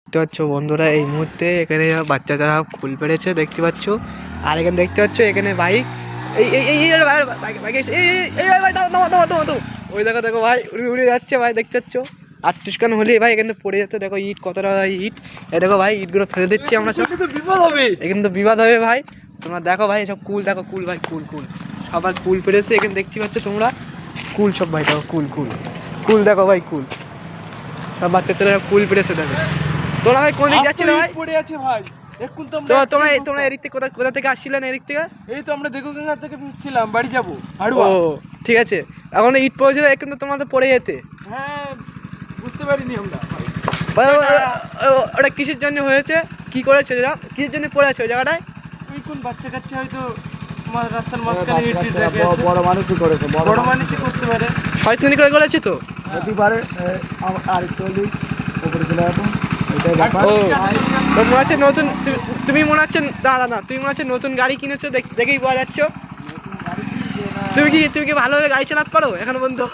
দেখতে পাচ্ছ বন্ধুরা, এই মুহূর্তে এখানে বাচ্চারা ফুল পেড়েছে দেখতে পাচ্ছ। আর এখানে দেখতে পাচ্ছ এখানে বাইক, ওই দেখো দেখো ভাই উড়ে উড়ে যাচ্ছে ভাই, দেখতে পাচ্ছ। আর টুসকান হলে ভাই এখানে পড়ে যাচ্ছে, দেখো ইট কতটা ইট, এই দেখো ভাই ইটগুলো ফেলে দিচ্ছি আমরা সব, বিপদ হবে এখানে, তো বিপদ হবে ভাই। তোমরা দেখো ভাই সব কুল, দেখো কুল ভাই, কুল কুল সবার কুল পেড়েছে এখানে দেখতে পাচ্ছ তোমরা, কুল সব ভাই দেখো, কুল কুল কুল দেখো ভাই, কুল সব বাচ্চা ছেলে কুল পেড়েছে দেখো। তোমরা ভাই কোন দিক যাচ্ছিলে ভাই? পড়ে আছে ভাই, এখন তো তোমরা এদিক থেকে কোথা থেকে আসছিলেন? এদিক থেকে? এই তো আমরা দেখুগঙ্গা থেকে ফিরছিলাম, বাড়ি যাবো। ও ঠিক আছে, এখন ইট পড়েছিল, এখন তো তোমাদের পড়ে যেতে। হ্যাঁ বুঝতে পারিনি আমরা। ওটা কিসের জন্য হয়েছে, কি করেছে, কিসের জন্য পড়ে আছে ওই জায়গাটায়? ওই কোন বাচ্চা কাচ্চা হয়তো রাস্তার মাঝখানে ইট রেখে আছে। বড় মানুষই করেছে, বড় মানুষই করতে পারে, শয়তানি করে করেছে তো হতে পারে। আর একটু হলেই উপরে চলে যাবো, এটাই ব্যাপার। ও তোর মনে হচ্ছে নতুন, তুমি মনে হচ্ছে দাদা না, তুমি মনে হচ্ছে নতুন গাড়ি কিনেছো, দেখেই পাওয়া যাচ্ছ। তুমি কি ভালোভাবে গাড়ি চালাতে পারো এখন বন্ধু?